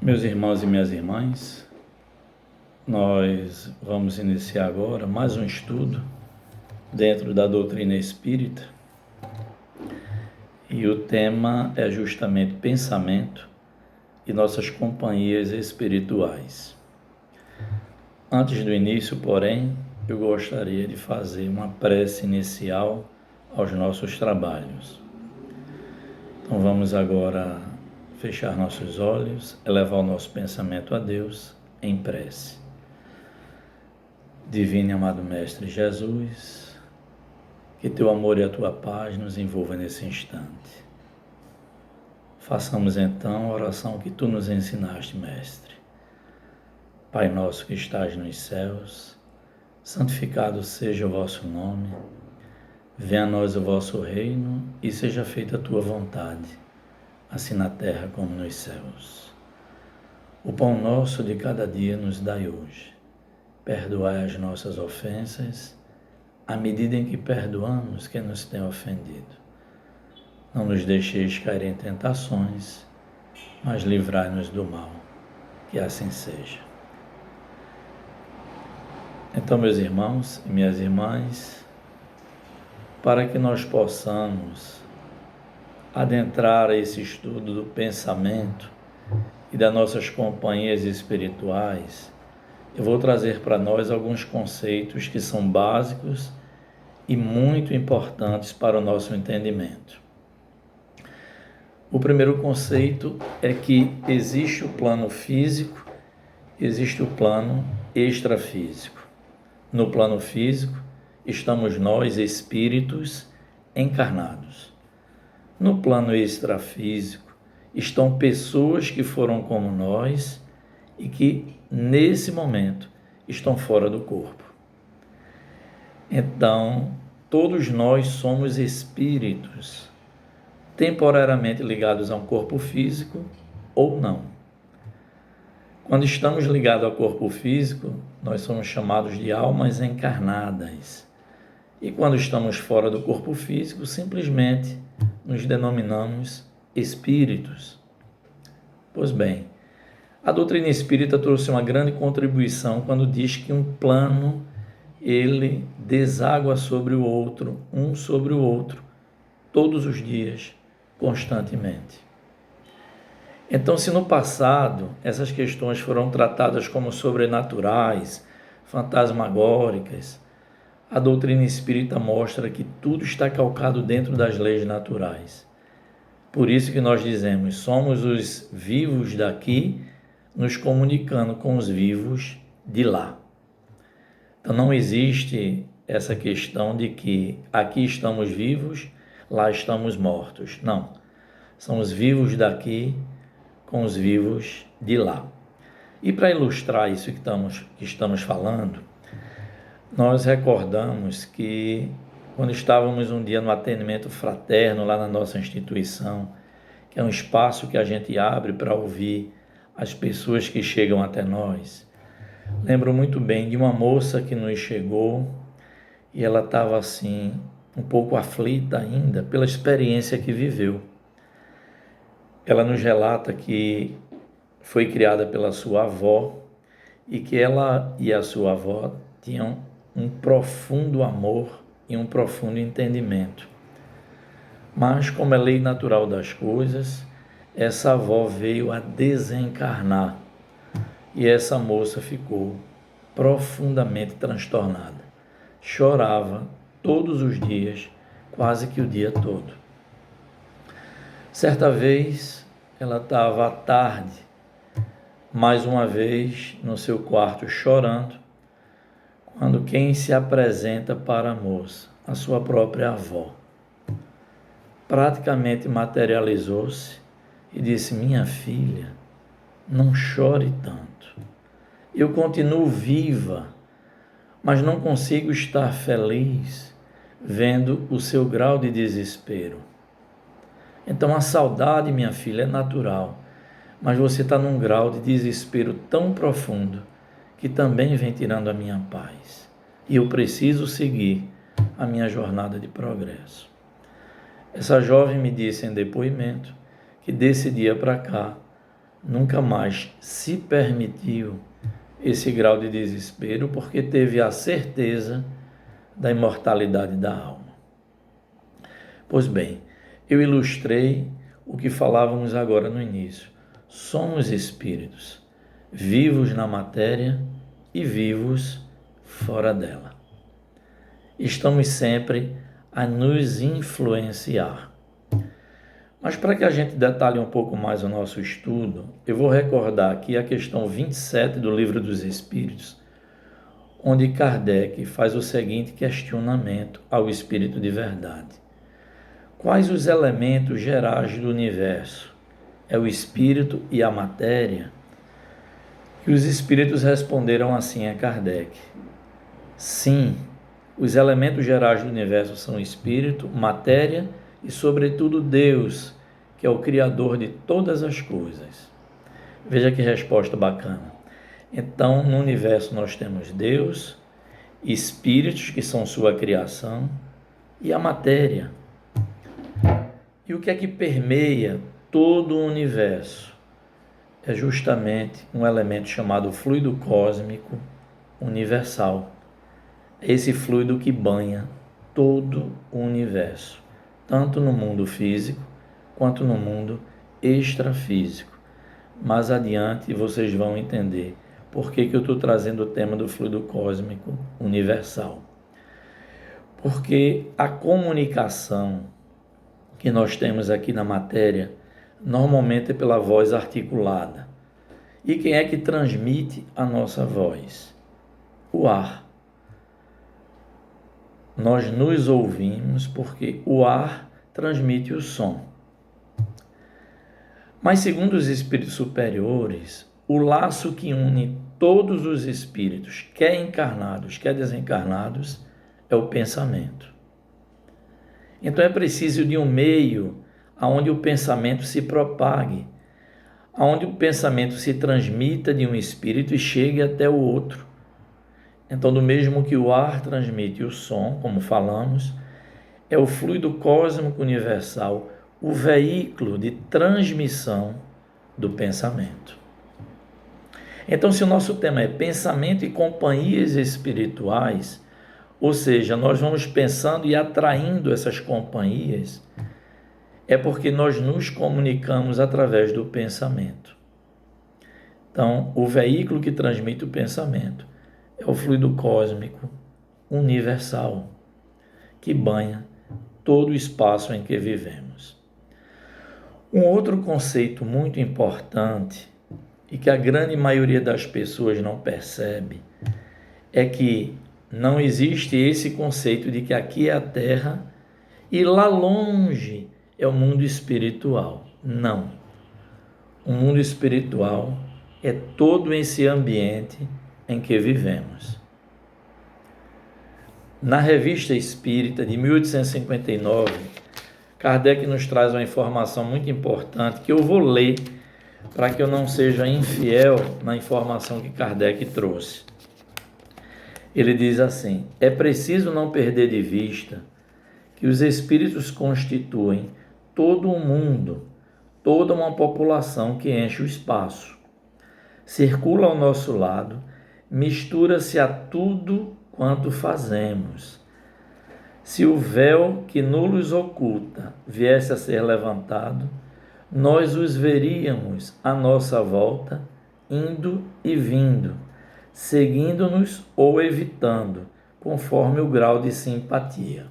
Meus irmãos e minhas irmãs, nós vamos iniciar agora mais um estudo dentro da doutrina espírita e o tema é justamente pensamento e nossas companhias espirituais. Antes do início, porém, eu gostaria de fazer uma prece inicial aos nossos trabalhos. Então vamos agora fechar nossos olhos, elevar o nosso pensamento a Deus em prece. Divino e amado Mestre Jesus, que teu amor e a tua paz nos envolvam nesse instante. Façamos então a oração que tu nos ensinaste, Mestre. Pai nosso que estás nos céus, santificado seja o vosso nome, venha a nós o vosso reino e seja feita a tua vontade, assim na terra como nos céus. O pão nosso de cada dia nos dai hoje. Perdoai as nossas ofensas, à medida em que perdoamos quem nos tem ofendido. Não nos deixeis cair em tentações, mas livrai-nos do mal, que assim seja. Então, meus irmãos e minhas irmãs, para que nós possamos adentrar esse estudo do pensamento e das nossas companhias espirituais, eu vou trazer para nós alguns conceitos que são básicos e muito importantes para o nosso entendimento. O primeiro conceito é que existe o plano físico, existe o plano extrafísico. No plano físico, estamos nós, espíritos, encarnados. No plano extrafísico, estão pessoas que foram como nós e que, nesse momento, estão fora do corpo. Então, todos nós somos espíritos, temporariamente ligados a um corpo físico ou não. Quando estamos ligados ao corpo físico, nós somos chamados de almas encarnadas. E quando estamos fora do corpo físico, simplesmente nos denominamos espíritos. Pois bem, a doutrina espírita trouxe uma grande contribuição quando diz que um plano, ele deságua sobre o outro, um sobre o outro, todos os dias, constantemente. Então, se no passado essas questões foram tratadas como sobrenaturais, fantasmagóricas, a doutrina espírita mostra que tudo está calcado dentro das leis naturais. Por isso que nós dizemos, somos os vivos daqui, nos comunicando com os vivos de lá. Então não existe essa questão de que aqui estamos vivos, lá estamos mortos. Não, são os vivos daqui com os vivos de lá. E para ilustrar isso que estamos falando, nós recordamos que quando estávamos um dia no atendimento fraterno lá na nossa instituição, que é um espaço que a gente abre para ouvir as pessoas que chegam até nós, lembro muito bem de uma moça que nos chegou e ela estava assim, um pouco aflita ainda pela experiência que viveu. Ela nos relata que foi criada pela sua avó e que ela e a sua avó tinham um profundo amor e um profundo entendimento. Mas, como é lei natural das coisas, essa avó veio a desencarnar e essa moça ficou profundamente transtornada. Chorava todos os dias, quase que o dia todo. Certa vez, ela estava à tarde, mais uma vez, no seu quarto chorando, quando quem se apresenta para a moça, a sua própria avó, praticamente materializou-se e disse: minha filha, não chore tanto. Eu continuo viva, mas não consigo estar feliz vendo o seu grau de desespero. Então a saudade, minha filha, é natural, mas você está num grau de desespero tão profundo que também vem tirando a minha paz. E eu preciso seguir a minha jornada de progresso. Essa jovem me disse em depoimento que desse dia para cá nunca mais se permitiu esse grau de desespero porque teve a certeza da imortalidade da alma. Pois bem, eu ilustrei o que falávamos agora no início. Somos espíritos, vivos na matéria e vivos fora dela. Estamos sempre a nos influenciar. Mas para que a gente detalhe um pouco mais o nosso estudo, eu vou recordar aqui a questão 27 do Livro dos Espíritos, onde Kardec faz o seguinte questionamento ao Espírito de verdade. Quais os elementos gerais do universo? É o Espírito e a matéria? E os Espíritos responderam assim a Kardec. Sim, os elementos gerais do universo são Espírito, matéria e, sobretudo, Deus, que é o Criador de todas as coisas. Veja que resposta bacana. Então, no universo nós temos Deus, espíritos, que são sua criação, e a matéria. E o que é que permeia todo o universo? É justamente um elemento chamado fluido cósmico universal. Esse fluido que banha todo o universo, tanto no mundo físico quanto no mundo extrafísico. Mais adiante vocês vão entender por que eu estou trazendo o tema do fluido cósmico universal. Porque a comunicação que nós temos aqui na matéria normalmente é pela voz articulada. E quem é que transmite a nossa voz? O ar. Nós nos ouvimos porque o ar transmite o som. Mas segundo os espíritos superiores, o laço que une todos os espíritos, quer encarnados, quer desencarnados, é o pensamento. Então é preciso de um meio onde o pensamento se propague, onde o pensamento se transmita de um espírito e chegue até o outro. Então, do mesmo que o ar transmite o som, como falamos, é o fluido cósmico universal o veículo de transmissão do pensamento. Então, se o nosso tema é pensamento e companhias espirituais, ou seja, nós vamos pensando e atraindo essas companhias, é porque nós nos comunicamos através do pensamento. Então, o veículo que transmite o pensamento é o fluido cósmico universal, que banha todo o espaço em que vivemos. Um outro conceito muito importante e que a grande maioria das pessoas não percebe é que não existe esse conceito de que aqui é a Terra e lá longe é o mundo espiritual. Não. O mundo espiritual é todo esse ambiente em que vivemos. Na Revista Espírita de 1859, Kardec nos traz uma informação muito importante que eu vou ler para que eu não seja infiel na informação que Kardec trouxe. Ele diz assim: é preciso não perder de vista que os espíritos constituem todo um mundo, toda uma população que enche o espaço. Circula ao nosso lado, mistura-se a tudo quanto fazemos. Se o véu que nos oculta viesse a ser levantado, nós os veríamos à nossa volta, indo e vindo, seguindo-nos ou evitando, conforme o grau de simpatia.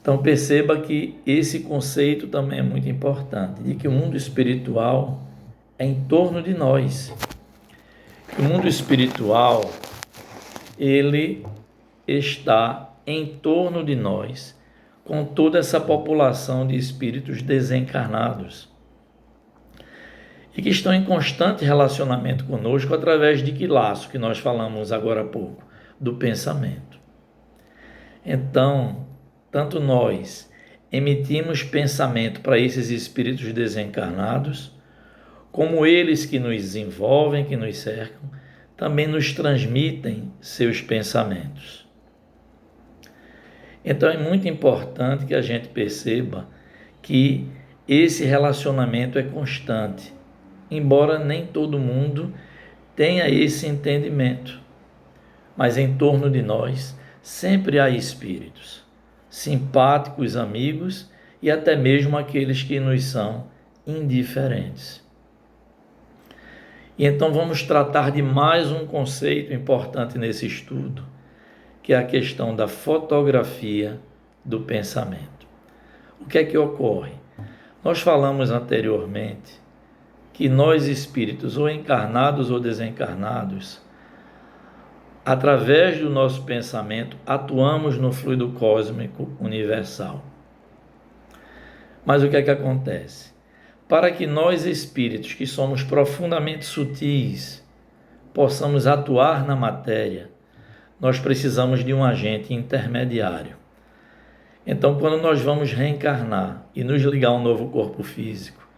Então perceba que esse conceito também é muito importante, de que o mundo espiritual é em torno de nós. O mundo espiritual, ele está em torno de nós, com toda essa população de espíritos desencarnados e que estão em constante relacionamento conosco através de que laço que nós falamos agora há pouco, do pensamento. Então, tanto nós emitimos pensamento para esses espíritos desencarnados, como eles que nos envolvem, que nos cercam, também nos transmitem seus pensamentos. Então é muito importante que a gente perceba que esse relacionamento é constante. embora nem todo mundo tenha esse entendimento. Mas em torno de nós sempre há espíritos, simpáticos amigos e até mesmo aqueles que nos são indiferentes. E então vamos tratar de mais um conceito importante nesse estudo, que é a questão da fotografia do pensamento. O que é que ocorre? Nós falamos anteriormente que nós espíritos, ou encarnados ou desencarnados, através do nosso pensamento, atuamos no fluido cósmico universal. Mas o que é que acontece? Para que nós espíritos, que somos profundamente sutis, possamos atuar na matéria, nós precisamos de um agente intermediário. Então, quando nós vamos reencarnar e nos ligar a um novo corpo físico,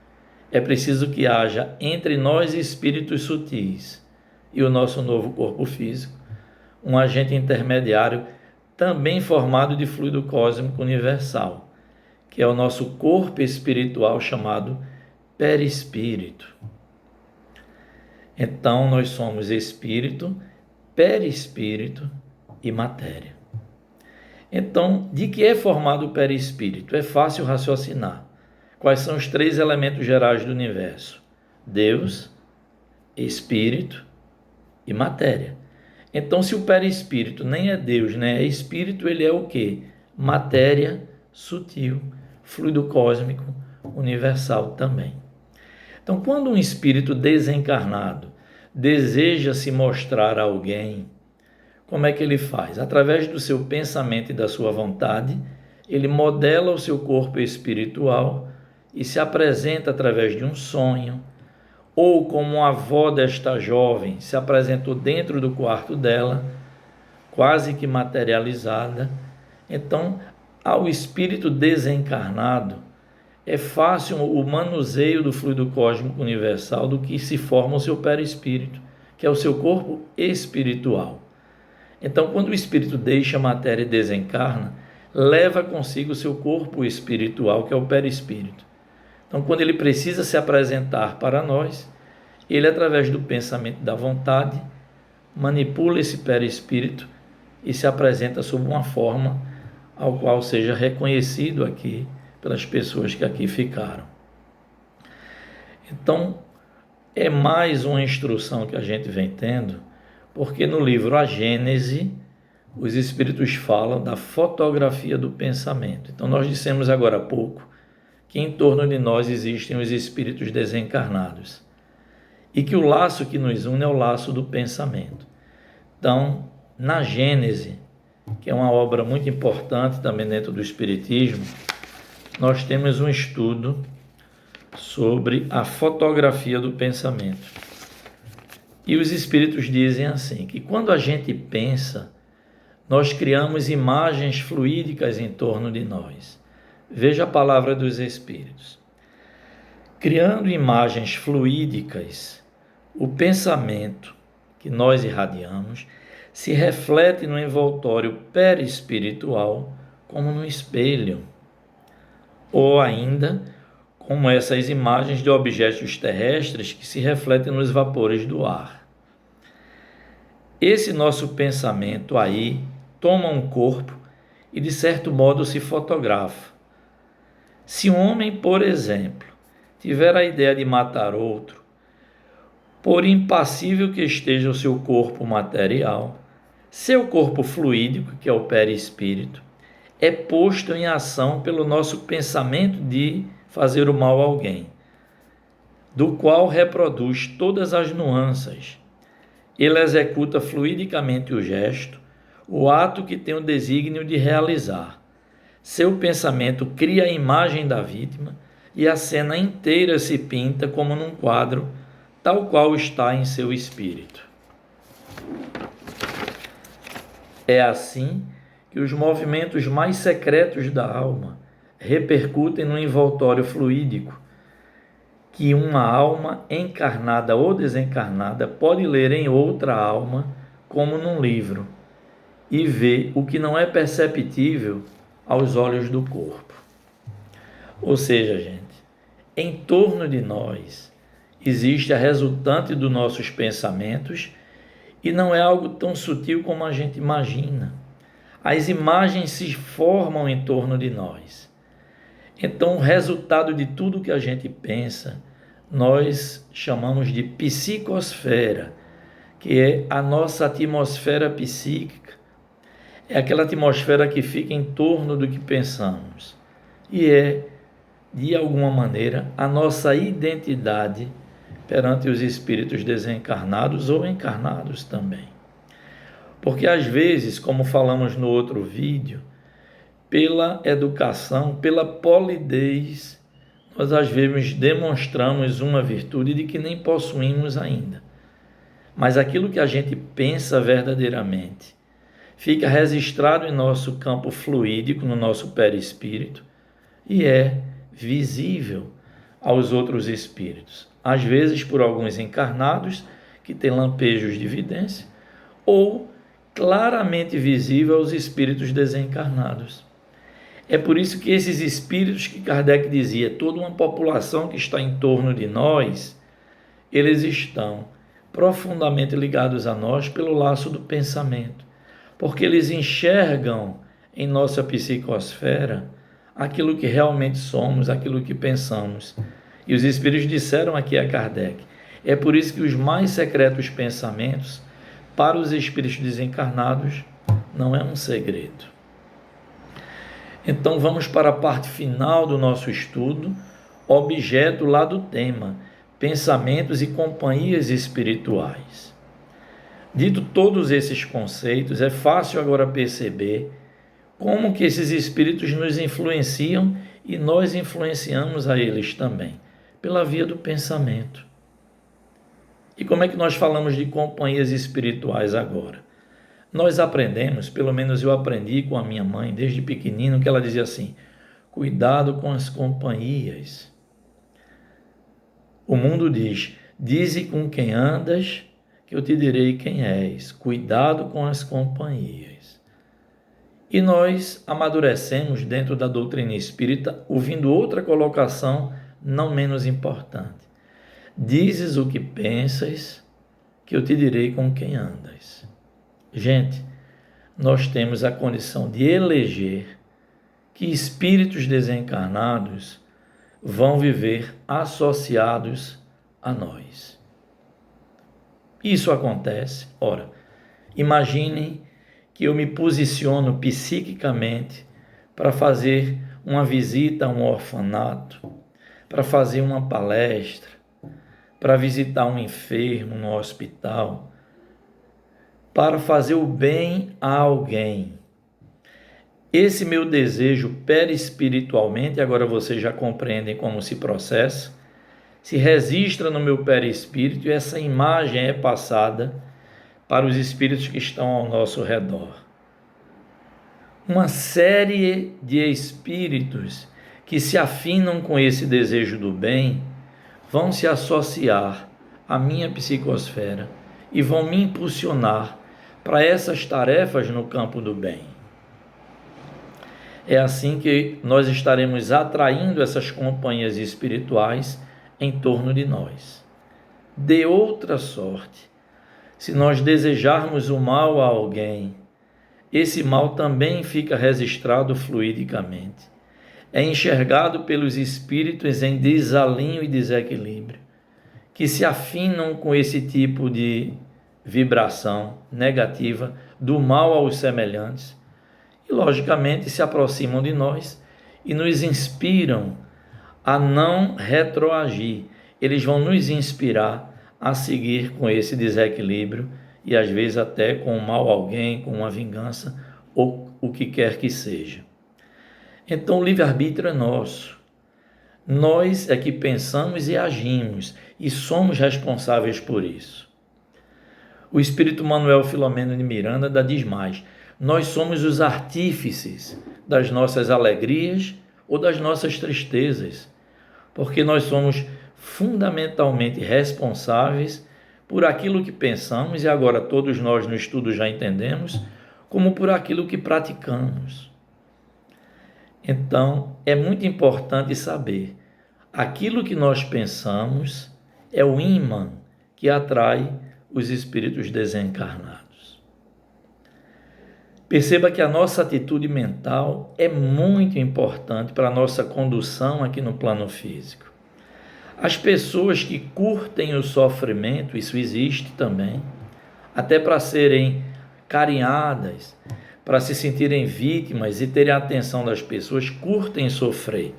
é preciso que haja entre nós espíritos sutis e o nosso novo corpo físico um agente intermediário também formado de fluido cósmico universal, que é o nosso corpo espiritual chamado perispírito. Então, nós somos espírito, perispírito e matéria. Então, de que é formado o perispírito? É fácil raciocinar. Quais são os 3 elementos gerais do universo? Deus, espírito e matéria. Então, se o perispírito nem é Deus, nem é espírito, ele é o quê? Matéria sutil, fluido cósmico universal também. Então, quando um espírito desencarnado deseja se mostrar a alguém, como é que ele faz? Através do seu pensamento e da sua vontade, ele modela o seu corpo espiritual e se apresenta através de um sonho, ou como a avó desta jovem se apresentou dentro do quarto dela, quase que materializada. Então, ao espírito desencarnado, é fácil o manuseio do fluido cósmico universal do que se forma o seu perispírito, que é o seu corpo espiritual. Então, quando o espírito deixa a matéria e desencarna, leva consigo o seu corpo espiritual, que é o perispírito. Então, quando ele precisa se apresentar para nós, ele, através do pensamento e da vontade, manipula esse perispírito e se apresenta sob uma forma ao qual seja reconhecido aqui pelas pessoas que aqui ficaram. Então, é mais uma instrução que a gente vem tendo, porque no livro A Gênese, os espíritos falam da fotografia do pensamento. Então, nós dissemos agora há pouco que em torno de nós existem os espíritos desencarnados e que o laço que nos une é o laço do pensamento. Então, na Gênese, que é uma obra muito importante também dentro do Espiritismo, nós temos um estudo sobre a fotografia do pensamento. E os espíritos dizem assim, que quando a gente pensa, nós criamos imagens fluídicas em torno de nós. Veja a palavra dos espíritos. Criando imagens fluídicas, o pensamento que nós irradiamos se reflete no envoltório perispiritual como no espelho, ou ainda como essas imagens de objetos terrestres que se refletem nos vapores do ar. Esse nosso pensamento aí toma um corpo e de certo modo se fotografa. Se um homem, por exemplo, tiver a ideia de matar outro, por impassível que esteja o seu corpo material, seu corpo fluídico, que é o perispírito, é posto em ação pelo nosso pensamento de fazer o mal a alguém, do qual reproduz todas as nuances. Ele executa fluidicamente o gesto, o ato que tem o desígnio de realizar. Seu pensamento cria a imagem da vítima e a cena inteira se pinta como num quadro, tal qual está em seu espírito. É assim que os movimentos mais secretos da alma repercutem no envoltório fluídico, que uma alma encarnada ou desencarnada pode ler em outra alma, como num livro, e ver o que não é perceptível aos olhos do corpo. Ou seja, gente, em torno de nós existe a resultante dos nossos pensamentos e não é algo tão sutil como a gente imagina. As imagens se formam em torno de nós. Então, o resultado de tudo que a gente pensa, nós chamamos de psicosfera, que é a nossa atmosfera psíquica. É aquela atmosfera que fica em torno do que pensamos. E é, de alguma maneira, a nossa identidade perante os espíritos desencarnados ou encarnados também. Porque às vezes, como falamos no outro vídeo, pela educação, pela polidez, nós às vezes demonstramos uma virtude de que nem possuímos ainda. Mas aquilo que a gente pensa verdadeiramente fica registrado em nosso campo fluídico, no nosso perispírito, e é visível aos outros espíritos. Às vezes por alguns encarnados, que têm lampejos de evidência, ou claramente visível aos espíritos desencarnados. É por isso que esses espíritos que Kardec dizia, toda uma população que está em torno de nós, eles estão profundamente ligados a nós pelo laço do pensamento, porque eles enxergam em nossa psicosfera aquilo que realmente somos, aquilo que pensamos. E os espíritos disseram aqui a Kardec, é por isso que os mais secretos pensamentos, para os espíritos desencarnados, não é um segredo. Então vamos para a parte final do nosso estudo, objeto lá do tema, pensamentos e companhias espirituais. Dito todos esses conceitos, é fácil agora perceber como que esses espíritos nos influenciam e nós influenciamos a eles também, pela via do pensamento. E como é que nós falamos de companhias espirituais agora? Nós aprendemos, pelo menos eu aprendi com a minha mãe desde pequenino, que ela dizia assim, cuidado com as companhias. O mundo diz, dize com quem andas, que eu te direi quem és. Cuidado com as companhias. E nós amadurecemos dentro da doutrina espírita, ouvindo outra colocação não menos importante. Dizes o que pensas, que eu te direi com quem andas. Gente, nós temos a condição de eleger que espíritos desencarnados vão viver associados a nós. Isso acontece, ora, imaginem que eu me posiciono psiquicamente para fazer uma visita a um orfanato, para fazer uma palestra, para visitar um enfermo no hospital, para fazer o bem a alguém. Esse meu desejo perispiritualmente, agora vocês já compreendem como se processa, se registra no meu perispírito e essa imagem é passada para os espíritos que estão ao nosso redor. Uma série de espíritos que se afinam com esse desejo do bem vão se associar à minha psicosfera e vão me impulsionar para essas tarefas no campo do bem. É assim que nós estaremos atraindo essas companhias espirituais em torno de nós. De outra sorte, se nós desejarmos o mal a alguém, esse mal também fica registrado fluidicamente. É enxergado pelos espíritos em desalinho e desequilíbrio, que se afinam com esse tipo de vibração negativa do mal aos semelhantes e, logicamente, se aproximam de nós e nos inspiram a não retroagir. Eles vão nos inspirar a seguir com esse desequilíbrio e, às vezes, até com o mal a alguém, com uma vingança ou o que quer que seja. Então, o livre-arbítrio é nosso. Nós é que pensamos e agimos e somos responsáveis por isso. O espírito Manuel Filomeno de Miranda diz mais, nós somos os artífices das nossas alegrias ou das nossas tristezas, porque nós somos fundamentalmente responsáveis por aquilo que pensamos, e agora todos nós no estudo já entendemos, como por aquilo que praticamos. Então, é muito importante saber aquilo que nós pensamos é o ímã que atrai os espíritos desencarnados. Perceba que a nossa atitude mental é muito importante para a nossa condução aqui no plano físico. As pessoas que curtem o sofrimento, isso existe também, até para serem carinhadas, para se sentirem vítimas e terem a atenção das pessoas, curtem sofrer.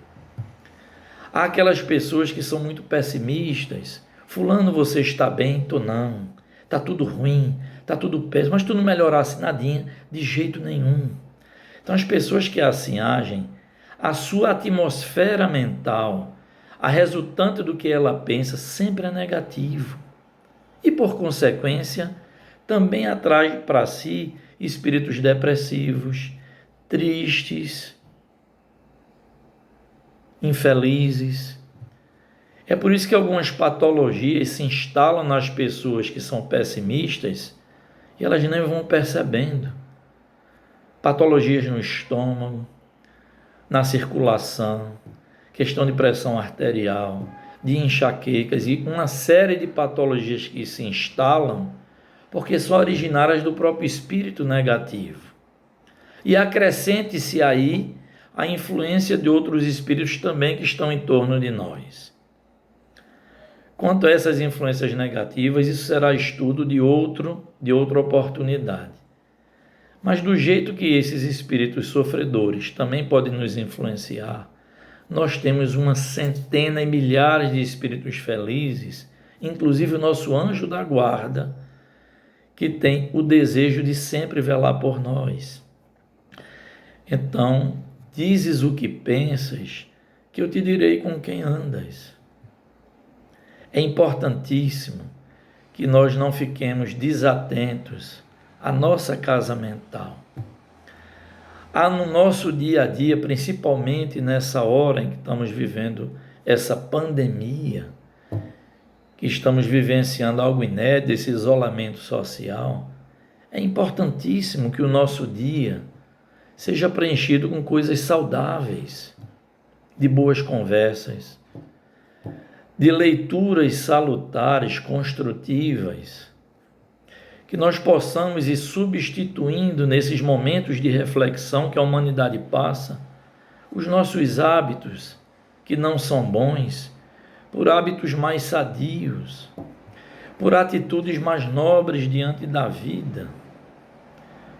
Há aquelas pessoas que são muito pessimistas. Fulano, você está bem? Tô não. Está tudo ruim, está tudo péssimo, mas tu não melhorasse nadinha, de jeito nenhum. Então as pessoas que assim agem, a sua atmosfera mental, a resultante do que ela pensa, sempre é negativo. E por consequência, também atrai para si espíritos depressivos, tristes, infelizes. É por isso que algumas patologias se instalam nas pessoas que são pessimistas e elas nem vão percebendo. Patologias no estômago, na circulação, questão de pressão arterial, de enxaquecas e uma série de patologias que se instalam porque são originárias do próprio espírito negativo. E acrescente-se aí a influência de outros espíritos também que estão em torno de nós. Quanto a essas influências negativas, isso será estudo de outra oportunidade. Mas do jeito que esses espíritos sofredores também podem nos influenciar, nós temos uma centena e milhares de espíritos felizes, inclusive o nosso anjo da guarda, que tem o desejo de sempre velar por nós. Então, dizes o que pensas, que eu te direi com quem andas. É importantíssimo que nós não fiquemos desatentos à nossa casa mental. Há no nosso dia a dia, principalmente nessa hora em que estamos vivendo essa pandemia, que estamos vivenciando algo inédito, esse isolamento social, é importantíssimo que o nosso dia seja preenchido com coisas saudáveis, de boas conversas, de leituras salutares, construtivas, que nós possamos ir substituindo nesses momentos de reflexão que a humanidade passa, os nossos hábitos que não são bons, por hábitos mais sadios, por atitudes mais nobres diante da vida,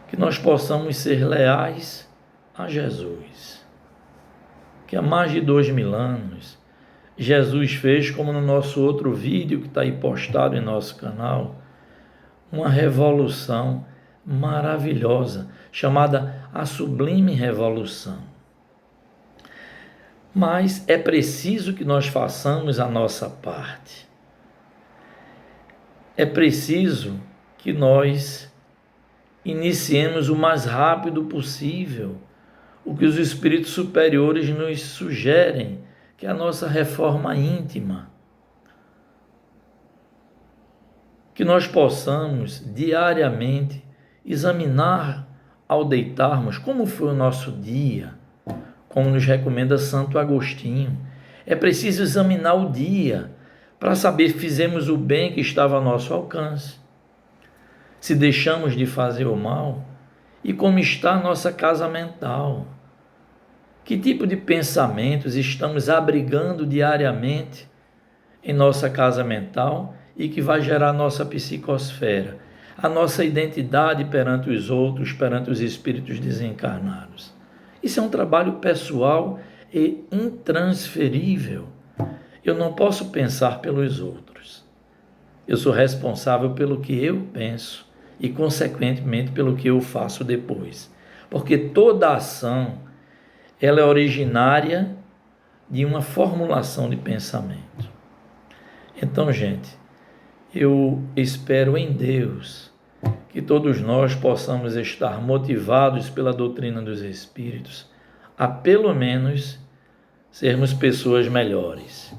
que nós possamos ser leais a Jesus, que há mais de 2000 anos Jesus fez, como no nosso outro vídeo que está aí postado em nosso canal, uma revolução maravilhosa, chamada a Sublime Revolução. Mas é preciso que nós façamos a nossa parte. É preciso que nós iniciemos o mais rápido possível o que os espíritos superiores nos sugerem, que é a nossa reforma íntima. Que nós possamos diariamente examinar ao deitarmos como foi o nosso dia, como nos recomenda Santo Agostinho. É preciso examinar o dia para saber se fizemos o bem que estava ao nosso alcance, se deixamos de fazer o mal e como está a nossa casa mental. Que tipo de pensamentos estamos abrigando diariamente em nossa casa mental e que vai gerar a nossa psicosfera, a nossa identidade perante os outros, perante os espíritos desencarnados. Isso é um trabalho pessoal e intransferível. Eu não posso pensar pelos outros. Eu sou responsável pelo que eu penso e, consequentemente, pelo que eu faço depois. Porque toda ação, ela é originária de uma formulação de pensamento. Então, gente, eu espero em Deus que todos nós possamos estar motivados pela doutrina dos Espíritos a pelo menos sermos pessoas melhores.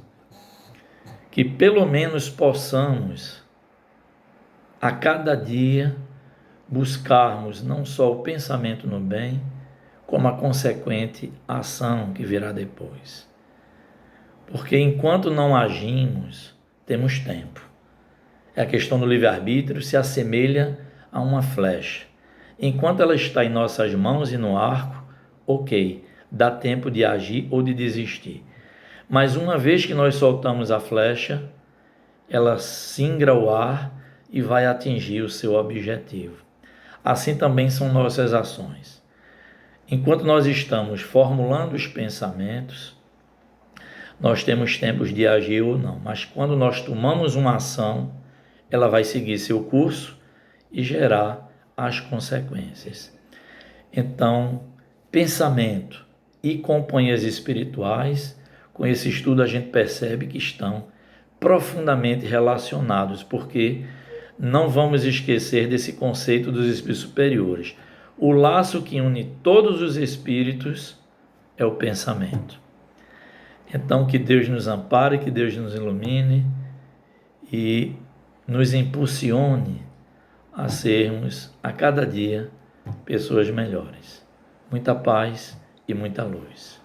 Que pelo menos possamos a cada dia buscarmos não só o pensamento no bem, como a consequente ação que virá depois. Porque enquanto não agimos temos tempo. A questão do livre-arbítrio se assemelha a uma flecha. Enquanto ela está em nossas mãos e no arco, ok, dá tempo de agir ou de desistir. Mas uma vez que nós soltamos a flecha, ela singra o ar e vai atingir o seu objetivo. Assim também são nossas ações. Enquanto nós estamos formulando os pensamentos, nós temos tempos de agir ou não. Mas quando nós tomamos uma ação, ela vai seguir seu curso e gerar as consequências. Então, pensamento e companhias espirituais, com esse estudo a gente percebe que estão profundamente relacionados, porque não vamos esquecer desse conceito dos espíritos superiores. O laço que une todos os espíritos é o pensamento. Então, que Deus nos ampare, que Deus nos ilumine e nos impulsione a sermos, a cada dia, pessoas melhores. Muita paz e muita luz.